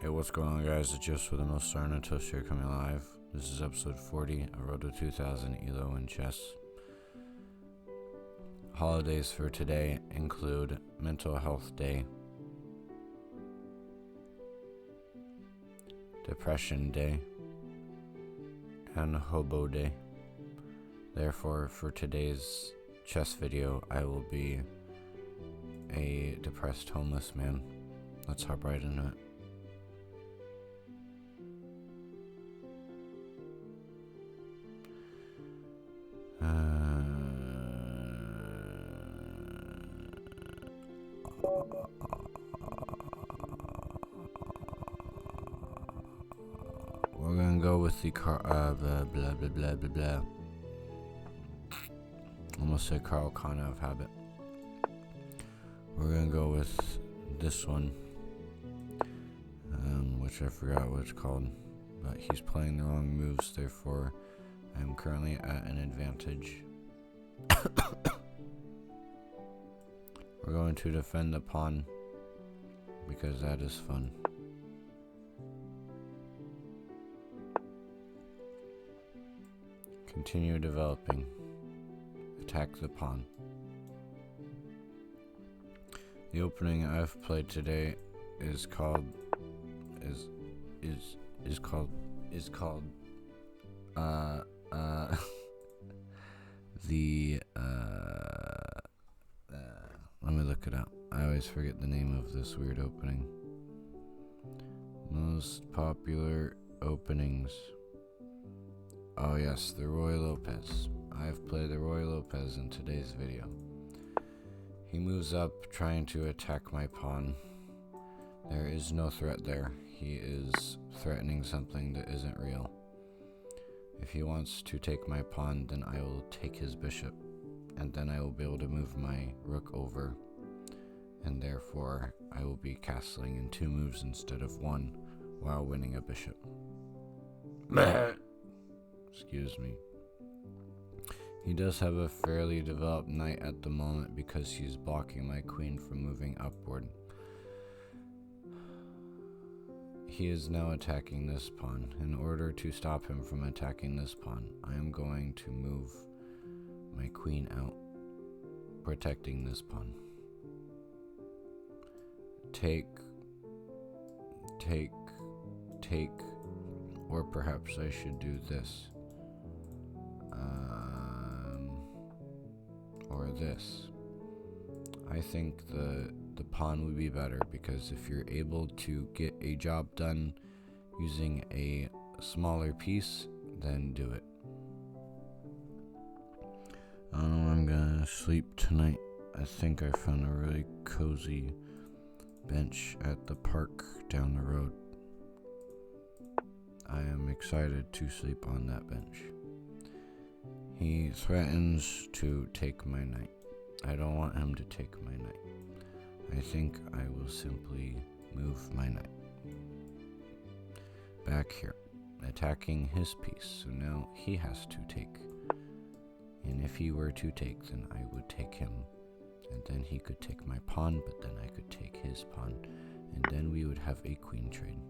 Hey, what's going on, guys? It's just for the most Sarnatos here coming live. This is episode 40 of Road to 2000 ELO in chess. Holidays for today include Mental Health Day, Depression Day, and Hobo Day. Therefore, for today's chess video, I will be a depressed homeless man. Let's hop right into it. We're gonna go with the blah blah blah blah blah blah. Almost said Carl Connor of habit. We're gonna go with this one, which I forgot what it's called, but he's playing the wrong moves, therefore I'm currently at an advantage. We're going to defend the pawn because that is fun. Continue developing. Attack the pawn. The opening I've played today is called let me look it up. I always forget the name of this weird opening. Most popular openings. Oh yes, the Roy Lopez. I've played the Roy Lopez in today's video. He moves up trying to attack my pawn. There is no threat there. He is threatening something that isn't real. If he wants to take my pawn, then I will take his bishop, and then I will be able to move my rook over, and therefore I will be castling in 2 moves instead of 1 while winning a bishop. Excuse me. He does have a fairly developed knight at the moment because he's blocking my queen from moving upward. He is now attacking this pawn. In order to stop him from attacking this pawn, I am going to move my queen out, protecting this pawn. Take, or perhaps I should do this. Or this. I think the pawn would be better because if you're able to get a job done using a smaller piece, then do it. I don't know, I'm gonna sleep tonight. I think I found a really cozy bench at the park down the road. I am excited to sleep on that bench. He threatens to take my knight. I don't want him to take my knight. I think I will simply move my knight back here, attacking his piece. So now he has to take. And if he were to take, then I would take him. And then he could take my pawn, but then I could take his pawn. And then we would have a queen trade.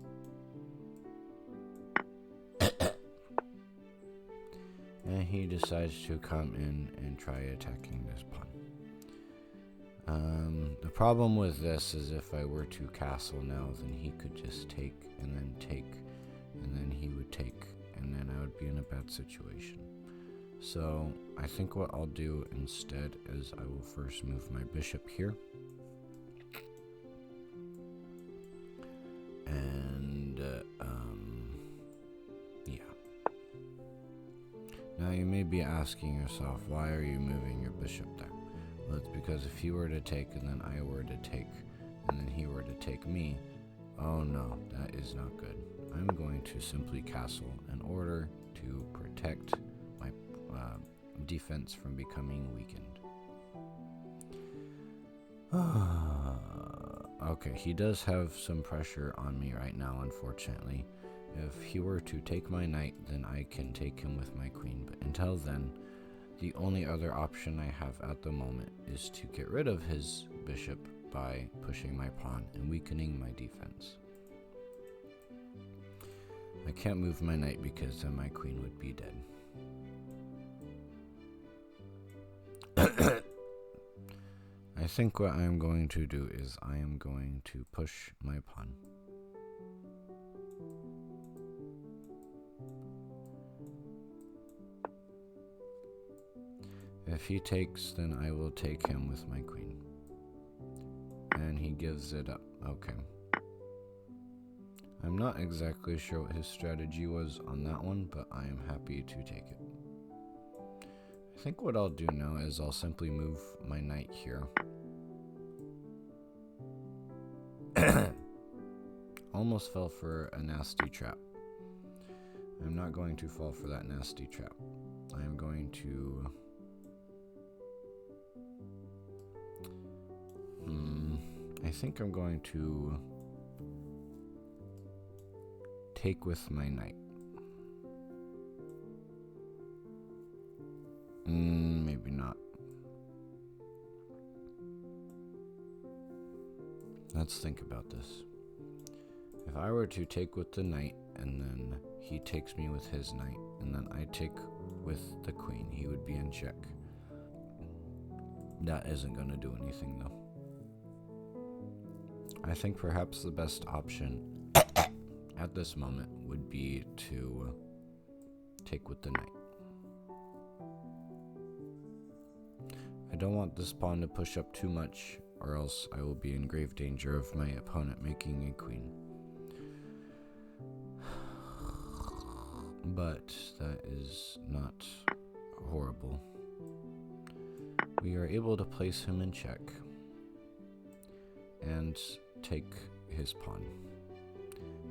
And he decides to come in and try attacking this pawn. The problem with this is if I were to castle now, then he could just take, and then he would take, and then I would be in a bad situation. So I think what I'll do instead is I will first move my bishop here. And now you may be asking yourself, why are you moving your bishop there? Well, it's because if he were to take and then I were to take and then he were to take me, oh no, that is not good. I'm going to simply castle in order to protect my defense from becoming weakened. Okay, he does have some pressure on me right now, unfortunately. If he were to take my knight, then I can take him with my queen, but until then, the only other option I have at the moment is to get rid of his bishop by pushing my pawn and weakening my defense. I can't move my knight because then my queen would be dead. I think what I'm going to do is I am going to push my pawn. If he takes, then I will take him with my queen. And he gives it up. Okay. I'm not exactly sure what his strategy was on that one, but I am happy to take it. I think what I'll do now is I'll simply move my knight here. Almost fell for a nasty trap. I'm not going to fall for that nasty trap. I am going to... I think I'm going to take with my knight. Maybe not. Let's think about this. If I were to take with the knight, and then he takes me with his knight, and then I take with the queen, he would be in check. That isn't going to do anything, though. I think perhaps the best option at this moment would be to take with the knight. I don't want this pawn to push up too much, or else I will be in grave danger of my opponent making a queen. But that is not horrible. We are able to place him in check and take his pawn.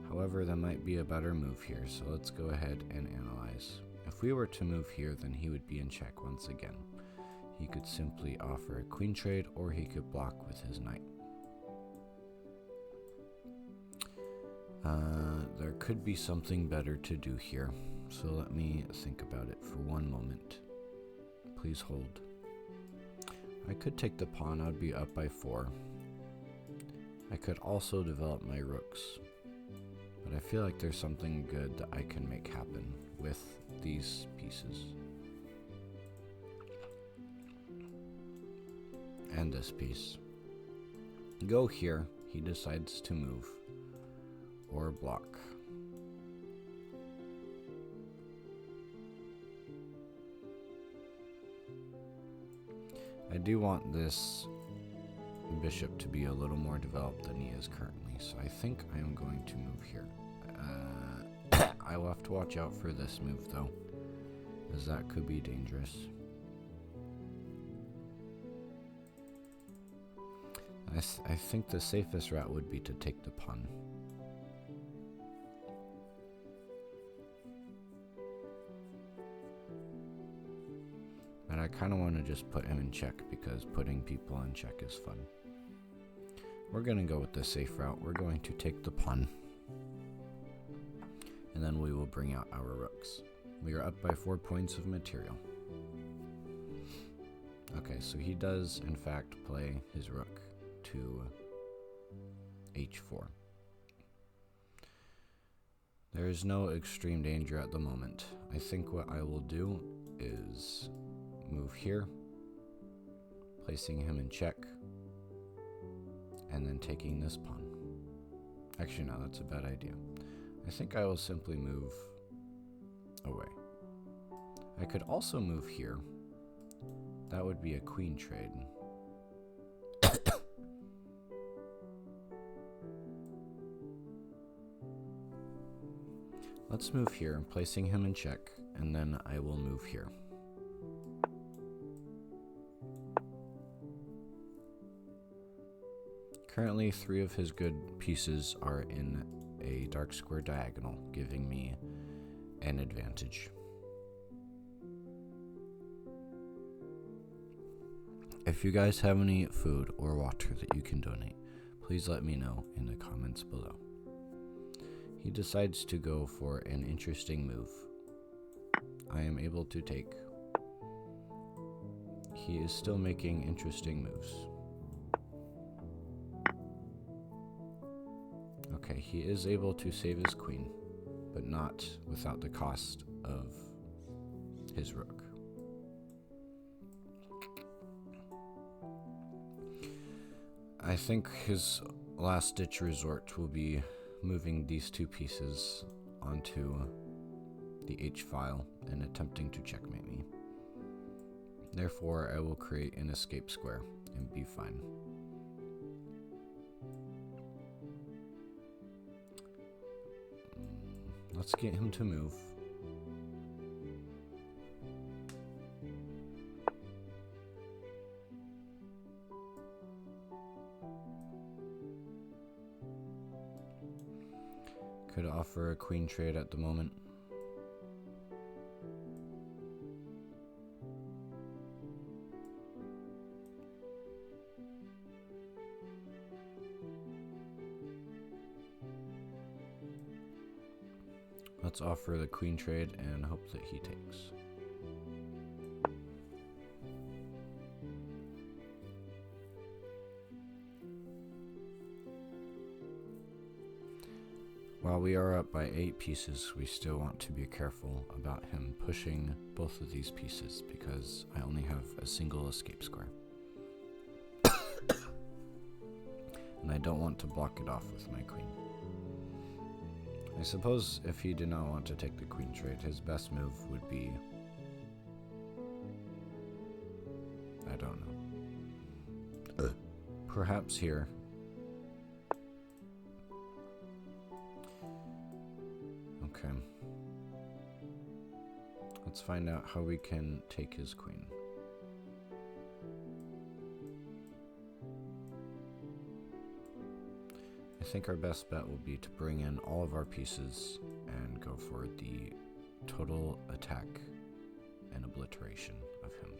However, that might be a better move here, so let's go ahead and analyze. If we were to move here, then he would be in check once again. He could simply offer a queen trade, or he could block with his knight. There could be something better to do here, so let me think about it for one moment. Please hold. I could take the pawn, I'd be up by 4. I could also develop my rooks, but I feel like there's something good that I can make happen with these pieces. And this piece. Go here, he decides to move, or block. I do want this bishop to be a little more developed than he is currently, so I think I am going to move here. I will have to watch out for this move though, as that could be dangerous. I think the safest route would be to take the pawn. But I kind of want to just put him in check, because putting people in check is fun. We're going to go with the safe route. We're going to take the pawn. And then we will bring out our rooks. We are up by 4 points of material. Okay, so he does in fact play his rook to h4. There is no extreme danger at the moment. I think what I will do is move here, placing him in check, and then taking this pawn. Actually, no, that's a bad idea. I think I will simply move away. I could also move here. That would be a queen trade. Let's move here, placing him in check, and then I will move here. Currently, 3 of his good pieces are in a dark square diagonal, giving me an advantage. If you guys have any food or water that you can donate, please let me know in the comments below. He decides to go for an interesting move. I am able to take. He is still making interesting moves. Okay, he is able to save his queen. but not without the cost of his rook. I think his last-ditch resort will be moving these two pieces onto the H-file and attempting to checkmate me. Therefore, I will create an escape square and be fine. Let's get him to move. Could offer a queen trade at the moment. Let's offer the queen trade and hope that he takes. While we are up by 8 pieces, we still want to be careful about him pushing both of these pieces because I only have a single escape square. And I don't want to block it off with my queen. I suppose if he did not want to take the queen trade, his best move would be... I don't know. Perhaps here. Okay. Let's find out how we can take his queen. I think our best bet will be to bring in all of our pieces and go for the total attack and obliteration of him.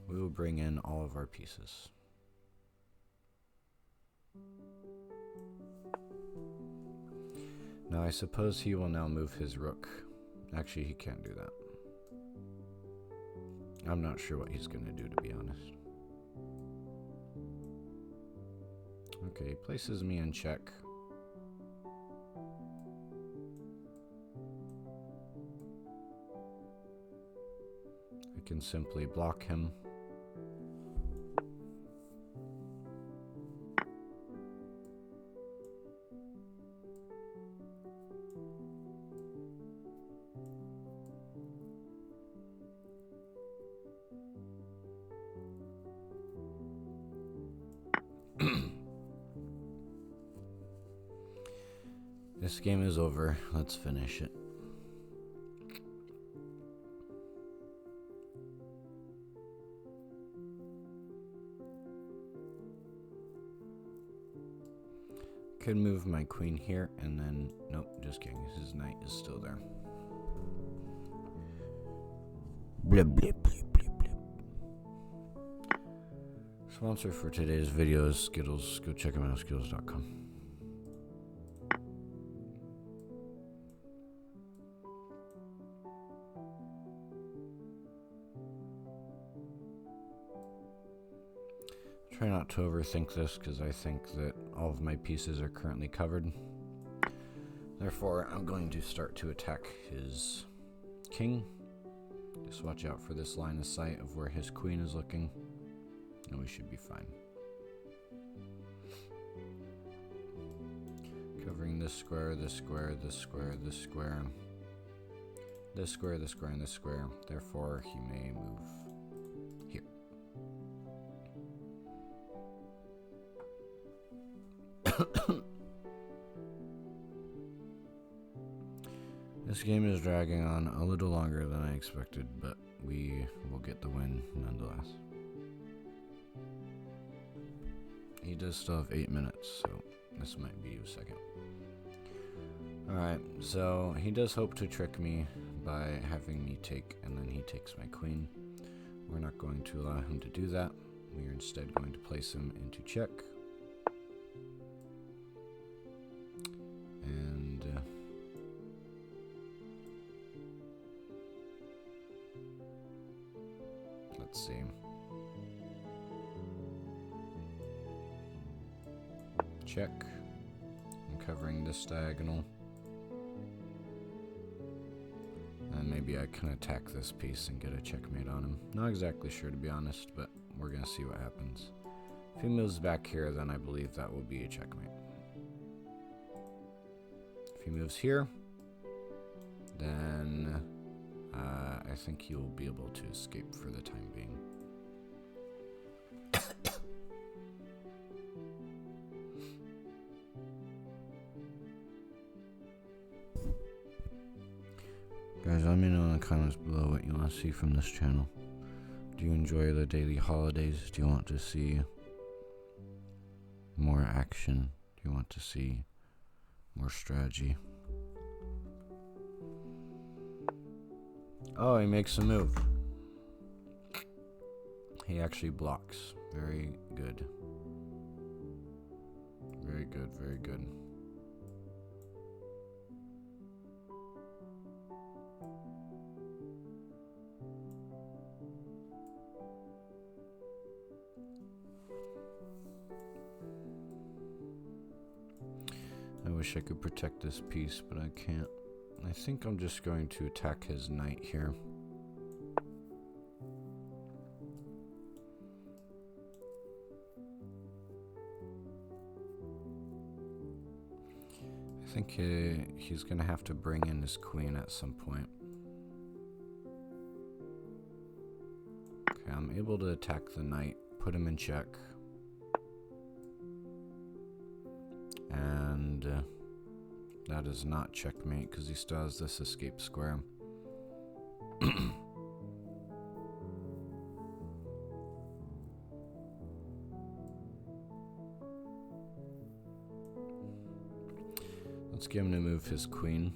We will bring in all of our pieces. Now I suppose he will now move his rook. Actually, he can't do that. I'm not sure what he's going to do, to be honest. Okay, he places me in check. I can simply block him. This game is over. Let's finish it. Could move my queen here and then... Nope, just kidding. His knight is still there. Blip, blip, blip, blip, blip. Sponsor for today's video is Skittles. Go check them out at skittles.com. Try not to overthink this because I think that all of my pieces are currently covered. Therefore, I'm going to start to attack his king. Just watch out for this line of sight of where his queen is looking, and we should be fine. Covering this square, this square, this square, this square, this square, this square, and this square. Therefore, he may move here. This game is dragging on a little longer than I expected, but we will get the win nonetheless. He does still have 8 minutes, so this might be a second. Alright, so he does hope to trick me by having me take, and then he takes my queen. We're not going to allow him to do that. We are instead going to place him into check. And let's see. Check. I'm covering this diagonal. And maybe I can attack this piece and get a checkmate on him. Not exactly sure, to be honest, but we're gonna see what happens. If he moves back here, then I believe that will be a checkmate. If he moves here, then I think he will be able to escape for the time being. Guys, let me know in the comments below what you want to see from this channel. Do you enjoy the daily holidays? Do you want to see more action? Do you want to see more strategy? Oh, he makes a move. He actually blocks. Very good. Very good, very good. I wish I could protect this piece, but I can't. I think I'm just going to attack his knight here. I think he's going to have to bring in his queen at some point. Okay, I'm able to attack the knight, put him in check. And that is not checkmate because he still has this escape square. Let's get him to move his queen.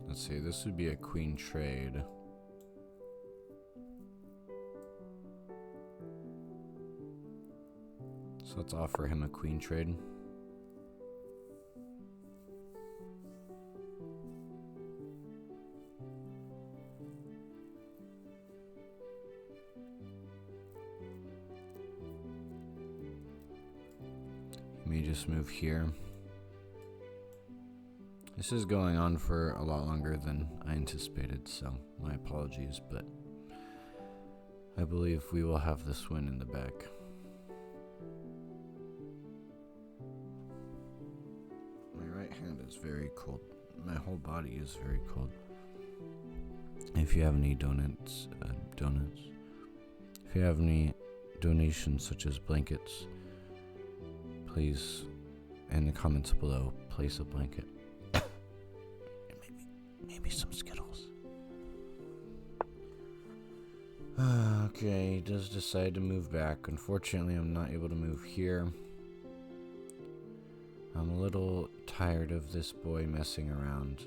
Let's see, this would be a queen trade. So let's offer him a queen trade. Let me just move here. This is going on for a lot longer than I anticipated, so my apologies, but I believe we will have this win in the bag. My right hand is very cold. My whole body is very cold. If you have any donuts, if you have any donations such as blankets, please, in the comments below, place a blanket. Maybe some Skittles. Okay, he does decide to move back. Unfortunately, I'm not able to move here. I'm a little tired of this boy messing around.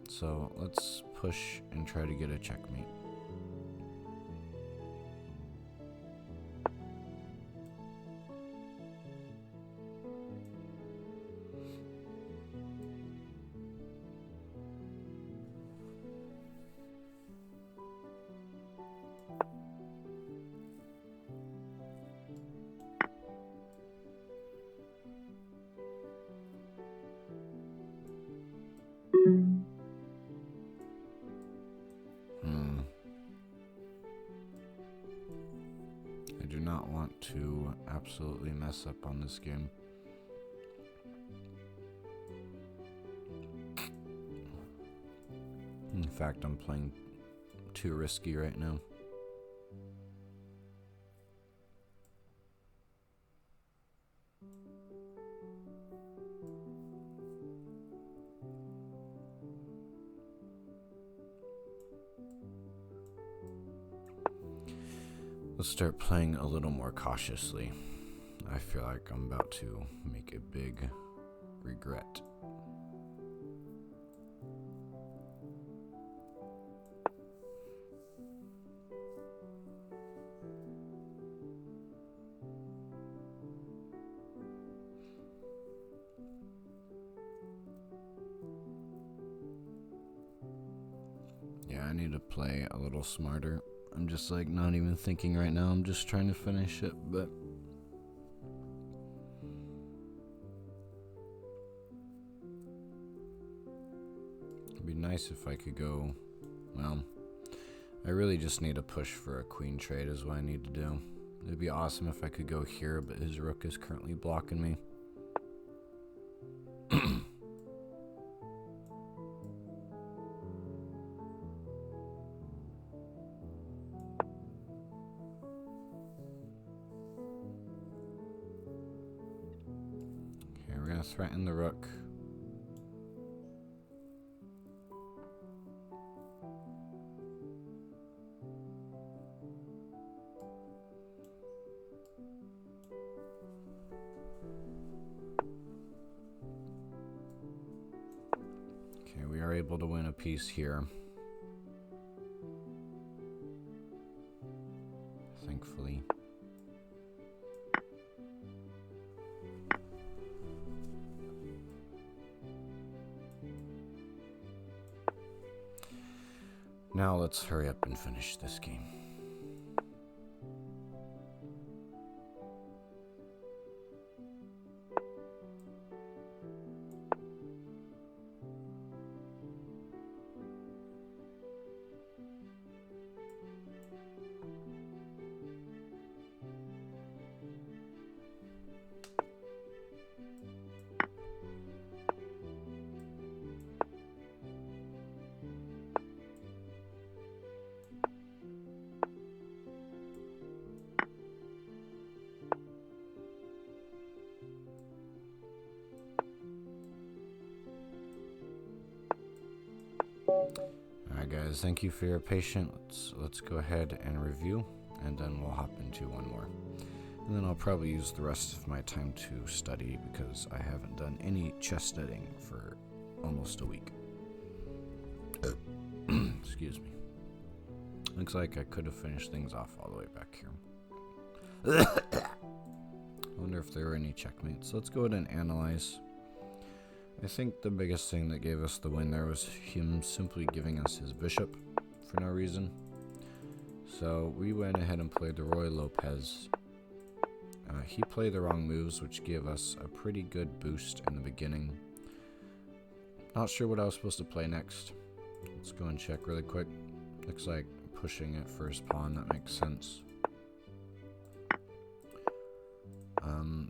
So let's push and try to get a checkmate. I do not want to absolutely mess up on this game. In fact, I'm playing too risky right now. Let's start playing a little more cautiously. I feel like I'm about to make a big regret. Yeah, I need to play a little smarter. I'm just like not even thinking right now. I'm just trying to finish it, but it'd be nice if I could go. Well, I really just need a push for a queen trade is what I need to do. It'd be awesome if I could go here, but his rook is currently blocking me. Okay, we're gonna threaten the rook. Okay, we are able to win a piece here. Thankfully. Now let's hurry up and finish this game. Alright guys, thank you for your patience. Let's go ahead and review, and then we'll hop into one more. And then I'll probably use the rest of my time to study because I haven't done any chess studying for almost a week. Excuse me. Looks like I could have finished things off all the way back here. I wonder if there were any checkmates. Let's go ahead and analyze. I think the biggest thing that gave us the win there was him simply giving us his bishop for no reason. So we went ahead and played the Roy Lopez. He played the wrong moves, which gave us a pretty good boost in the beginning. Not sure what I was supposed to play next. Let's go and check really quick. Looks like pushing at first pawn, that makes sense.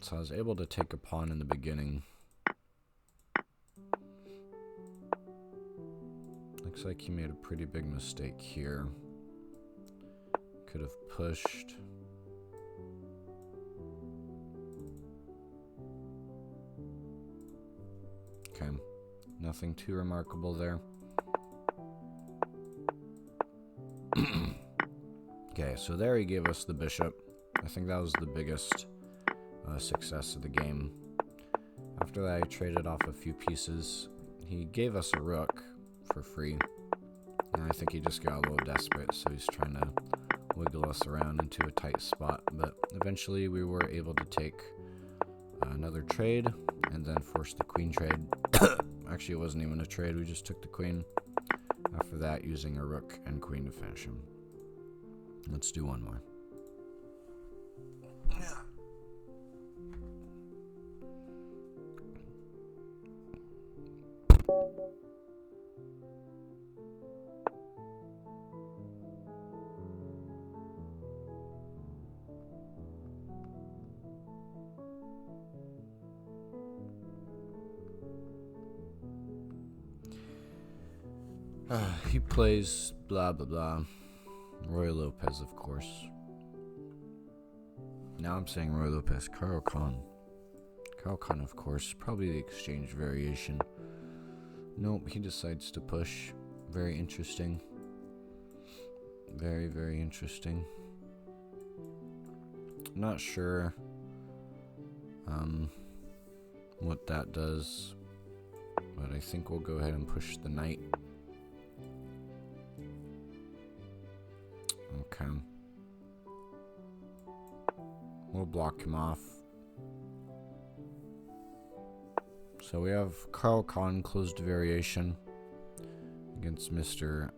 So I was able to take a pawn in the beginning. Looks like he made a pretty big mistake here. Could have pushed. Okay, nothing too remarkable there. Okay, so there he gave us the bishop. I think that was the biggest success of the game. After that, I traded off a few pieces. He gave us a rook for free. And I think he just got a little desperate, so he's trying to wiggle us around into a tight spot. But eventually, we were able to take another trade and then force the queen trade. Actually, it wasn't even a trade. We just took the queen. After that, using a rook and queen to finish him. Let's do one more. He plays blah blah blah. Roy Lopez, of course. Now I'm saying Roy Lopez. Carl Khan. Carl Khan, of course. Probably the exchange variation. Nope, he decides to push. Very interesting. Very, very interesting. Not sure what that does, but I think we'll go ahead and push the knight. Okay. We'll block him off. So we have Carl Khan closed variation. against Mr.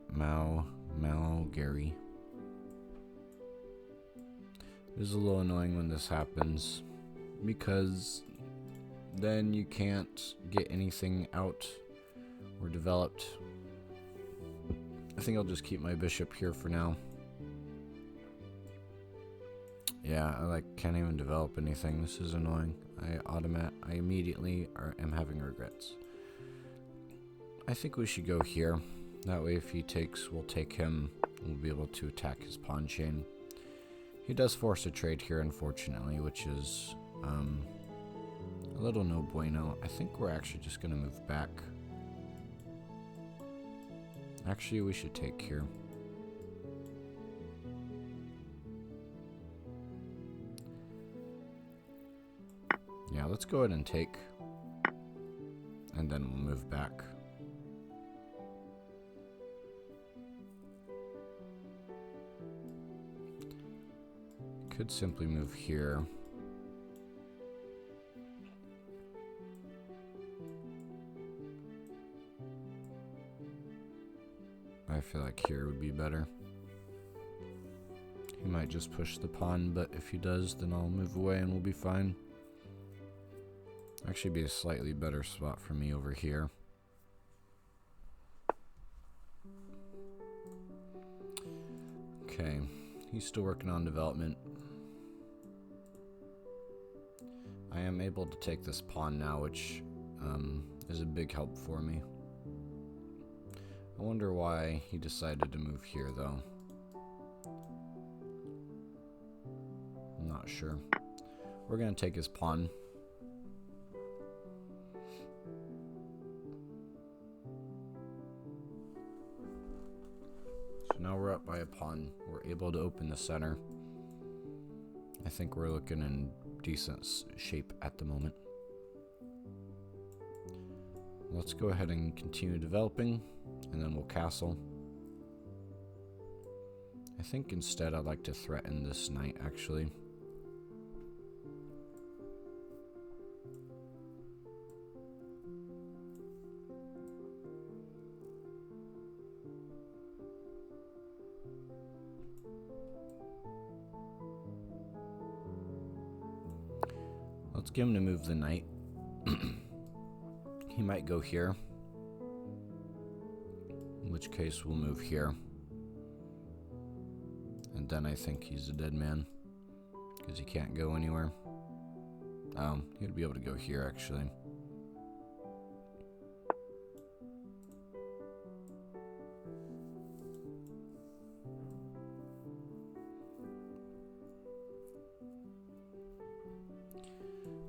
Gary. It is a little annoying when this happens, because then you can't get anything out or developed. I think I'll just keep my bishop here for now. Yeah, I can't even develop anything. This is annoying. I immediately am having regrets. I think we should go here. That way if he takes, we'll take him. We'll be able to attack his pawn chain. He does force a trade here, unfortunately, which is a little no bueno. I think we're actually just going to move back. Actually, we should take here. Yeah, let's go ahead and take. And then we'll move back. Could simply move here. I feel like here would be better. He might just push the pawn, but if he does, then I'll move away and we'll be fine. Actually be a slightly better spot for me over here. Okay, he's still working on development. I am able to take this pawn now, which is a big help for me. I wonder why he decided to move here, though. I'm not sure. We're going to take his pawn. So now we're up by a pawn. We're able to open the center. I think we're looking in decent shape at the moment. Let's go ahead and continue developing, and then we'll castle. I think instead I'd like to threaten this knight, actually. Let's get him to move the knight. He might go here, in which case we'll move here. And then I think he's a dead man, because he can't go anywhere. He'd be able to go here, actually.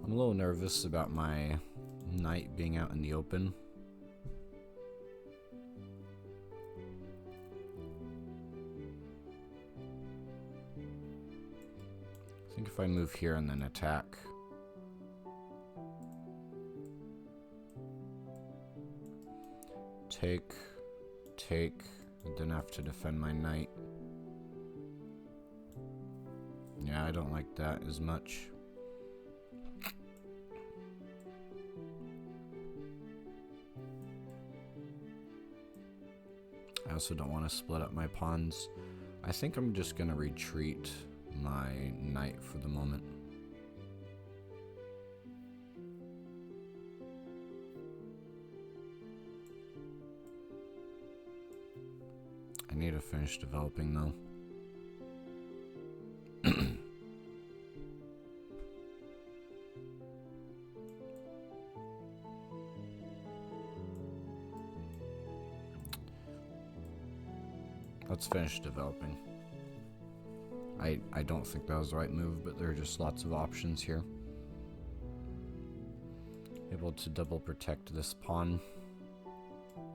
I'm a little nervous about my knight being out in the open. I think if I move here and then attack. Take, and then have to defend my knight. Yeah, I don't like that as much. I also don't want to split up my pawns. I think I'm just going to retreat my knight for the moment. I need to finish developing though. Let's finish developing. I don't think that was the right move, but there are just lots of options here. Able to double protect this pawn.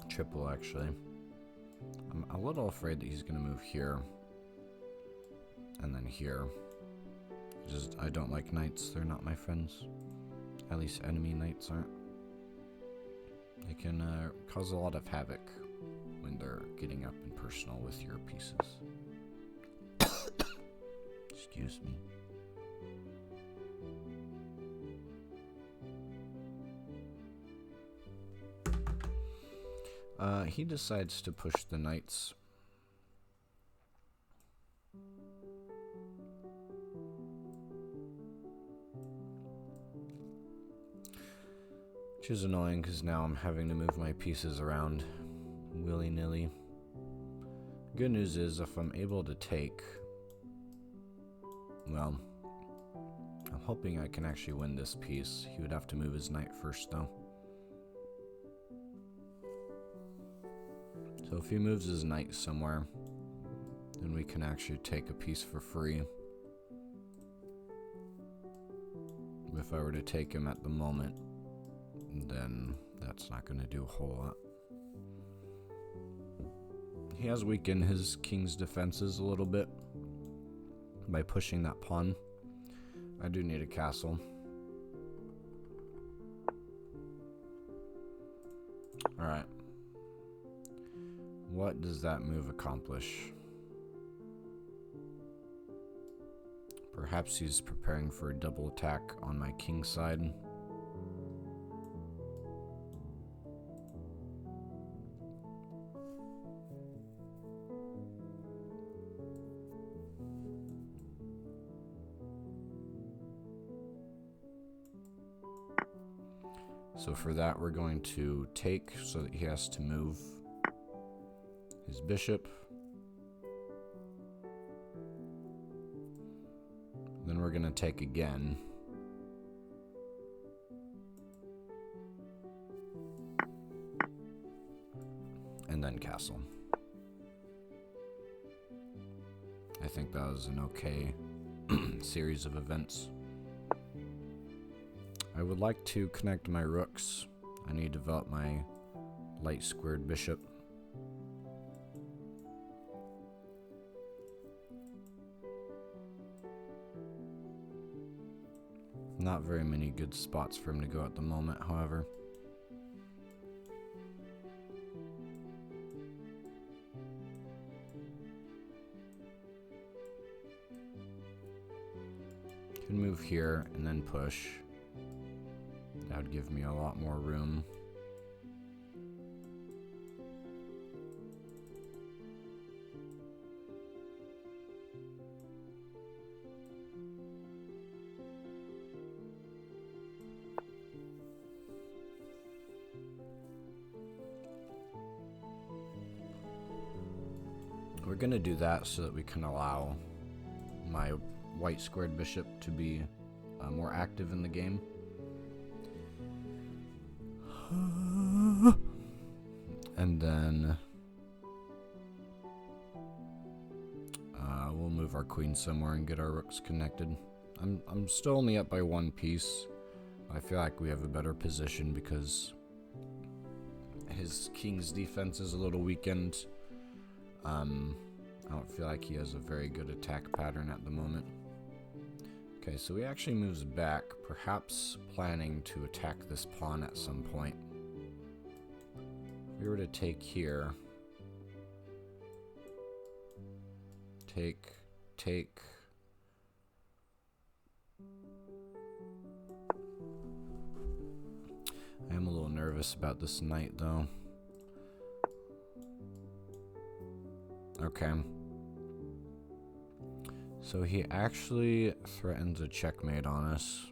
Triple, actually. I'm a little afraid that he's going to move here. And then here. I don't like knights. They're not my friends. At least enemy knights aren't. They can cause a lot of havoc when they're getting up and personal with your pieces. Excuse me. He decides to push the knights. Which is annoying because now I'm having to move my pieces around willy-nilly. Good news is if I'm able to take... Well, I'm hoping I can actually win this piece. He would have to move his knight first, though. So if he moves his knight somewhere, then we can actually take a piece for free. If I were to take him at the moment, then that's not going to do a whole lot. He has weakened his king's defenses a little bit by pushing that pawn. I do need a castle. Alright. What does that move accomplish? Perhaps he's preparing for a double attack on my king's side. So for that, we're going to take so that he has to move his bishop. Then we're going to take again. And then castle. I think that was an okay series of events. I would like to connect my rooks. I need to develop my light squared bishop. Not very many good spots for him to go at the moment, however. Can move here and then push. That would give me a lot more room. We're going to do that so that we can allow my white squared bishop to be more active in the game. And then we'll move our queen somewhere and get our rooks connected. I'm still only up by one piece. I feel like we have a better position because his king's defense is a little weakened. I don't feel like he has a very good attack pattern at the moment. Okay, so he actually moves back, perhaps planning to attack this pawn at some point. If we were to take here, take. I am a little nervous about this knight, though. Okay. So he actually threatens a checkmate on us.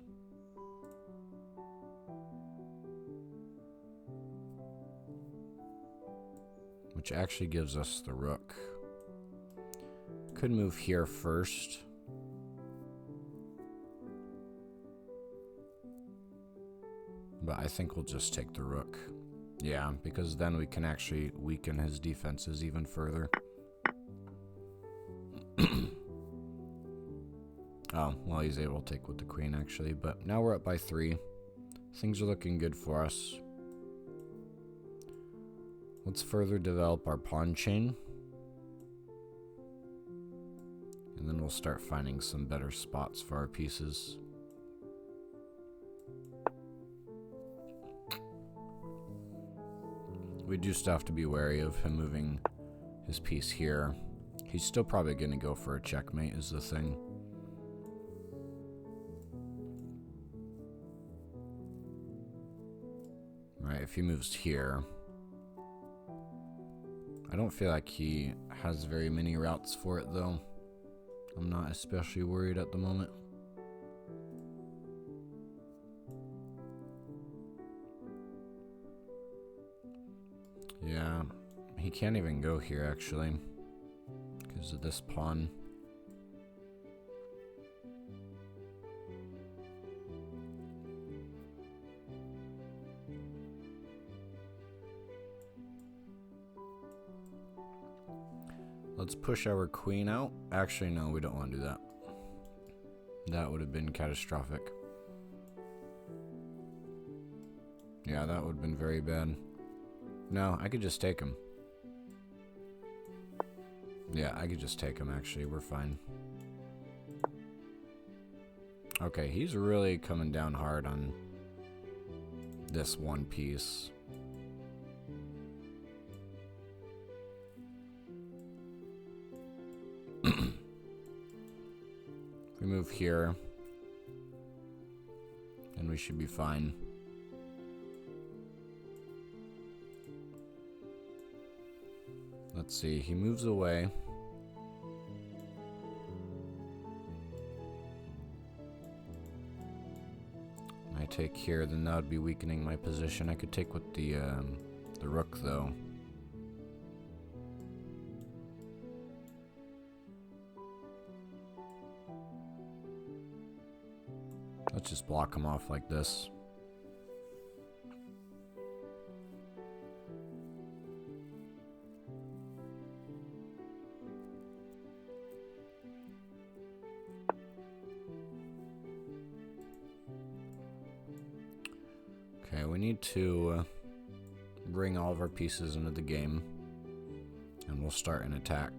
Which actually gives us the rook. Could move here first. But I think we'll just take the rook. Yeah, because then we can actually weaken his defenses even further. Oh, well, he's able to take with the queen, actually. But now we're up by 3. Things are looking good for us. Let's further develop our pawn chain. And then we'll start finding some better spots for our pieces. We do still have to be wary of him moving his piece here. He's still probably going to go for a checkmate is the thing. Right, if he moves here, I don't feel like he has very many routes for it, though. I'm not especially worried at the moment. Yeah, he can't even go here, actually, because of this pawn. Let's push our queen out. Actually, no, we don't want to do that. That would have been catastrophic. Yeah, that would have been very bad. No, I could just take him. Yeah, I could just take him, actually. We're fine. Okay, he's really coming down hard on this one piece. If we move here, then we should be fine. Let's see, he moves away. I take here, then that would be weakening my position. I could take with the rook, though. Let's just block him off like this. Okay, we need to bring all of our pieces into the game, and we'll start an attack.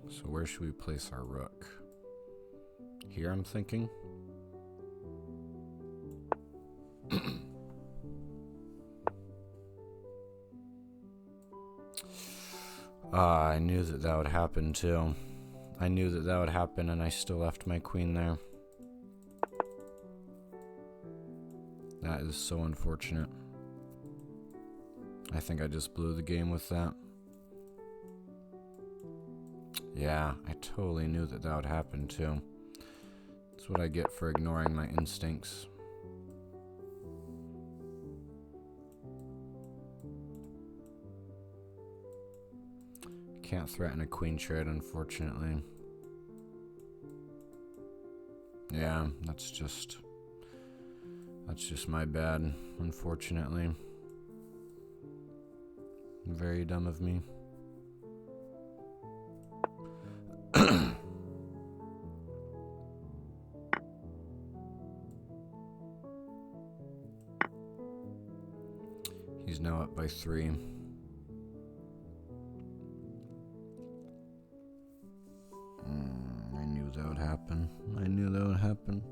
So where should we place our rook? Here, I'm thinking. I knew that that would happen too. I knew that that would happen, and I still left my queen there. That is so unfortunate. I think I just blew the game with that. Yeah, I totally knew that that would happen too. That's what I get for ignoring my instincts. Can't threaten a queen trade, unfortunately. Yeah, that's just my bad, unfortunately. Very dumb of me. He's now up by 3. I knew that would happen. I knew that would happen.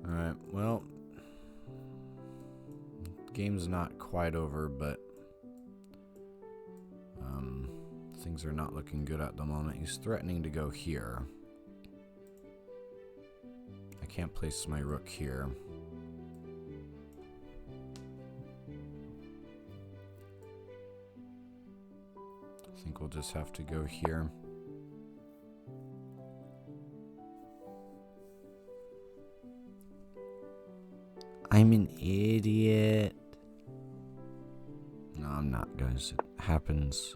Alright, well, game's not quite over, but things are not looking good at the moment. He's threatening to go here. I can't place my rook here. I think we'll just have to go here. I'm an idiot. No, I'm not, guys. It happens.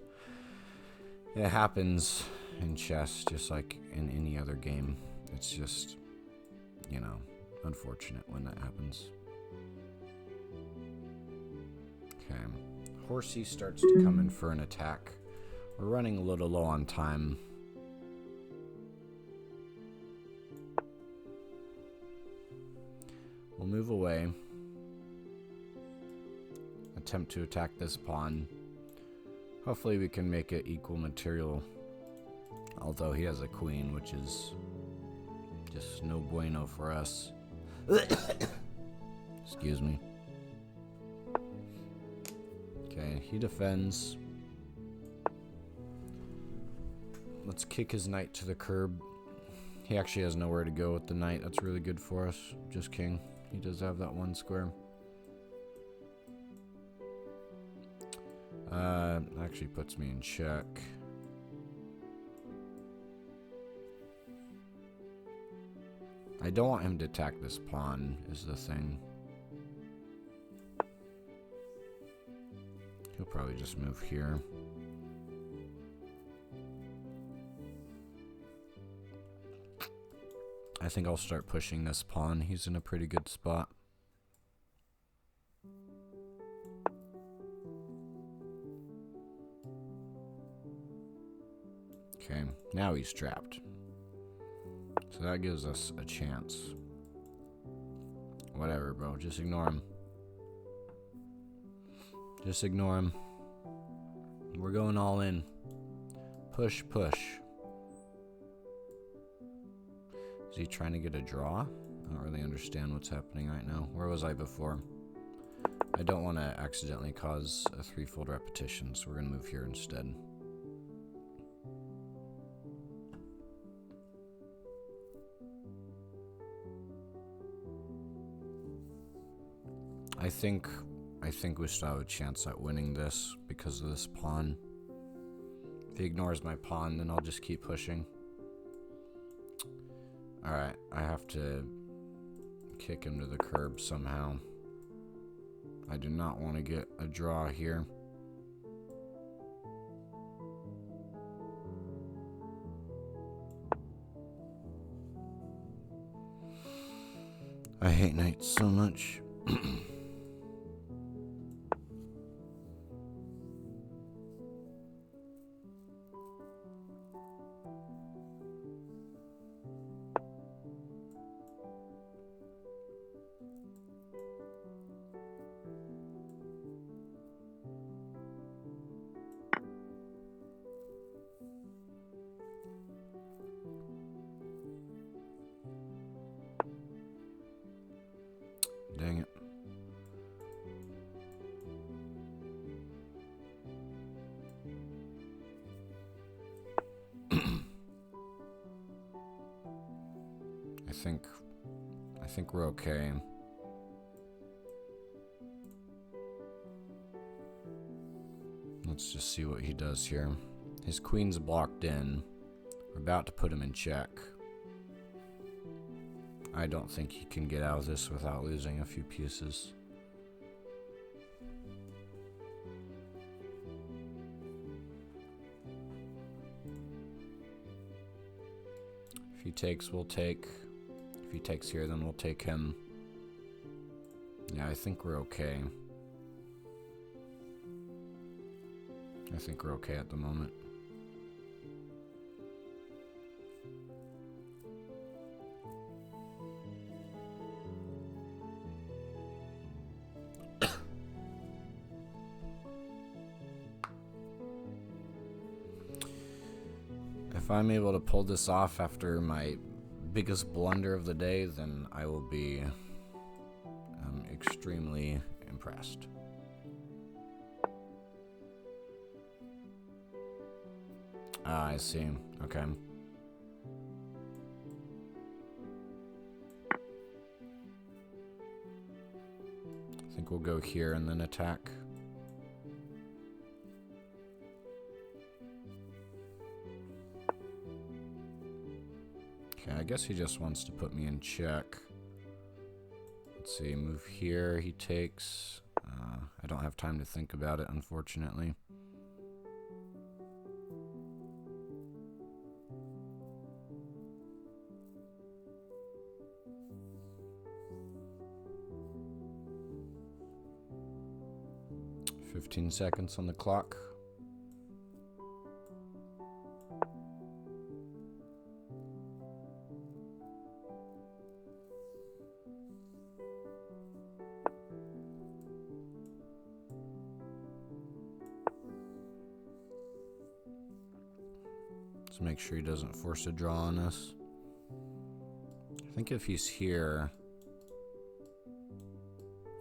It happens in chess just like in any other game. It's just, you know, unfortunate when that happens. Okay. Horsey starts to come in for an attack. We're running a little low on time. We'll move away. Attempt to attack this pawn. Hopefully we can make it equal material. Although he has a queen, which is just no bueno for us. Excuse me. he defends. Let's kick his knight to the curb. He actually has nowhere to go with the knight. That's really good for us. Just king. He does have that one square. Actually puts me in check. I don't want him to attack this pawn, is the thing. He'll probably just move here. I think I'll start pushing this pawn. He's in a pretty good spot. Okay, now he's trapped. So that gives us a chance. Whatever, bro. Just ignore him. Just ignore him. We're going all in. Push, push. Is he trying to get a draw? I don't really understand what's happening right now. Where was I before? I don't want to accidentally cause a threefold repetition, so we're going to move here instead. I think we still have a chance at winning this because of this pawn. If he ignores my pawn, then I'll just keep pushing. Alright, I have to kick him to the curb somehow. I do not want to get a draw here. I hate knights so much. Dang it. I think we're okay. Let's just see what he does here. His queen's blocked in. We're about to put him in check. I don't think he can get out of this without losing a few pieces. If he takes, we'll take. If he takes here, then we'll take him. Yeah, I think we're okay. I think we're okay at the moment. If I'm able to pull this off after my biggest blunder of the day, then I will be extremely impressed. Ah, I see. Okay. I think we'll go here and then attack. Okay, I guess he just wants to put me in check. Let's see, move here, he takes. I don't have time to think about it, unfortunately. "15 seconds on the clock." Let's make sure he doesn't force a draw on us. I think if he's here,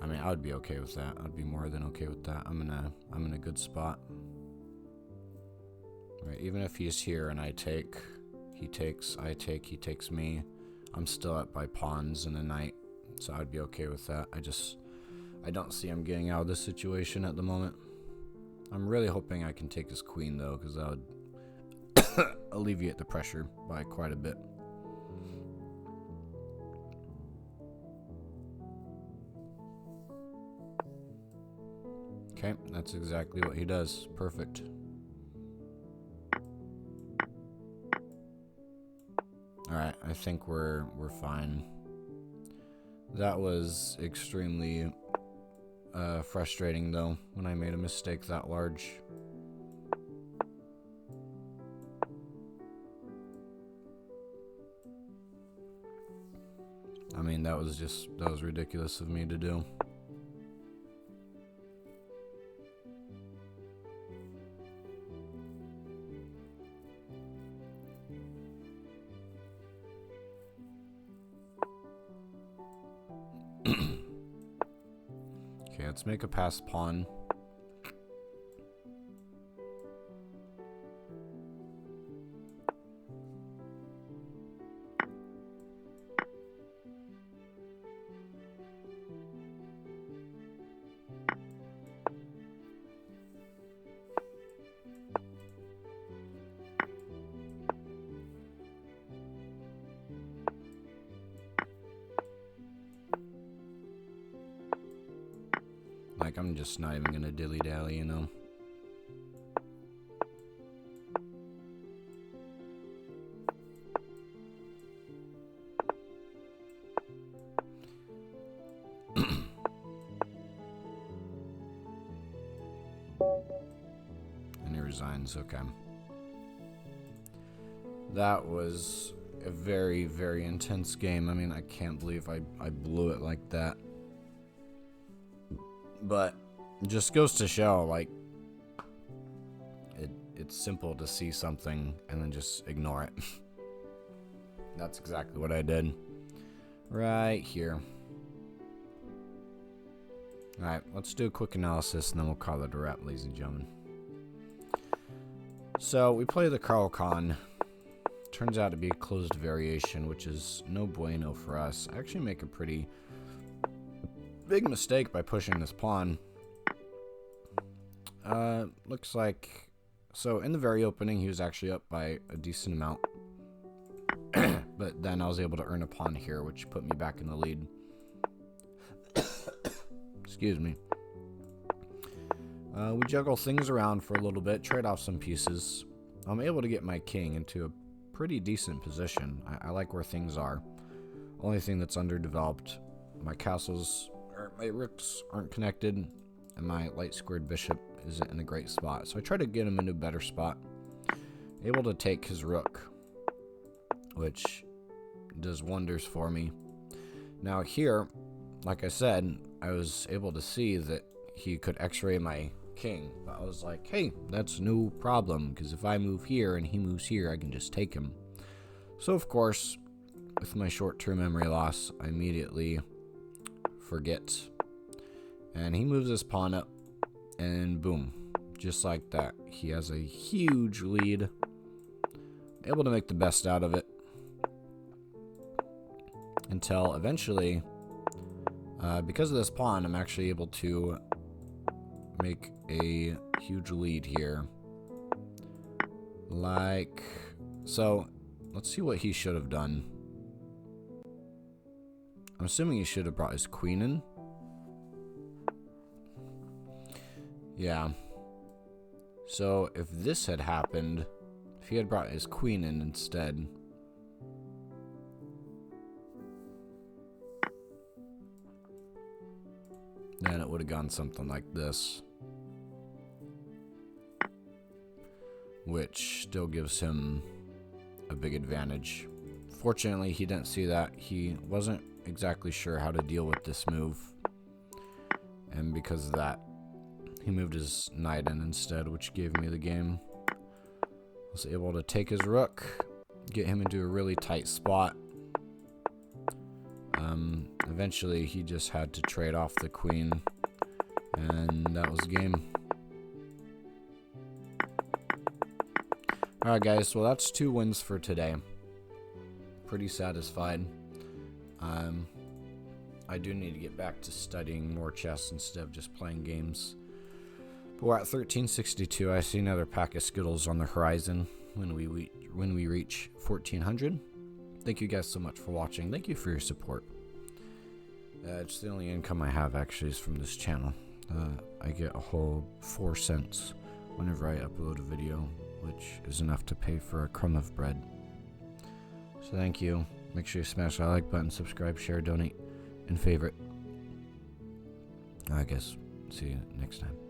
I mean, I would be okay with that. I'd be more than okay with that. I'm in a good spot. Right, even if he's here and I take, he takes, I take, he takes me, I'm still up by pawns and a knight, so I'd be okay with that. I don't see him getting out of this situation at the moment. I'm really hoping I can take his queen though, because that would alleviate the pressure by quite a bit. Okay, that's exactly what he does. Perfect. Alright, I think we're fine. That was extremely frustrating though, when I made a mistake that large. I mean, that was ridiculous of me to do. Okay, let's make a pass pawn. Like, I'm just not even gonna dilly-dally, you know? And he resigns, okay. That was a very, very intense game. I mean, I can't believe I blew it like that. But it just goes to show, like, it's simple to see something and then just ignore it. That's exactly what I did. Right here. Alright, let's do a quick analysis and then we'll call it a wrap, ladies and gentlemen. So, we play the Carl Khan. Turns out to be a closed variation, which is no bueno for us. I actually make a pretty big mistake by pushing this pawn. Looks like... So, in the very opening, he was actually up by a decent amount. But then I was able to earn a pawn here, which put me back in the lead. Excuse me. We juggle things around for a little bit, trade off some pieces. I'm able to get my king into a pretty decent position. I like where things are. Only thing that's underdeveloped, my castles, or my rooks aren't connected, and my light squared bishop isn't in a great spot. So I try to get him into a better spot. Able to take his rook, which does wonders for me. Now here, like I said, I was able to see that he could x-ray my king. But I was like, hey, that's no problem, because if I move here and he moves here, I can just take him. So of course, with my short-term memory loss, I immediately forget. And he moves his pawn up, and boom, just like that. He has a huge lead. Able to make the best out of it. Until eventually, because of this pawn, I'm actually able to make a huge lead here. Like, so, let's see what he should have done. I'm assuming he should have brought his queen in. Yeah. So, if this had happened, if he had brought his queen in instead, then it would have gone something like this. Which still gives him a big advantage. Fortunately, he didn't see that. He wasn't exactly sure how to deal with this move. And because of that, he moved his knight in instead, which gave me the game. I was able to take his rook, get him into a really tight spot. And Eventually, he just had to trade off the queen, and that was game. Alright guys, well that's 2 wins for today. Pretty satisfied. I do need to get back to studying more chess instead of just playing games. But we're at 1362. I see another pack of Skittles on the horizon when we reach 1400. Thank you guys so much for watching. Thank you for your support. It's the only income I have actually is from this channel. I get a whole 4 cents whenever I upload a video, which is enough to pay for a crumb of bread. So thank you. Make sure you smash that like button, subscribe, share, donate, and favorite. I guess see you next time.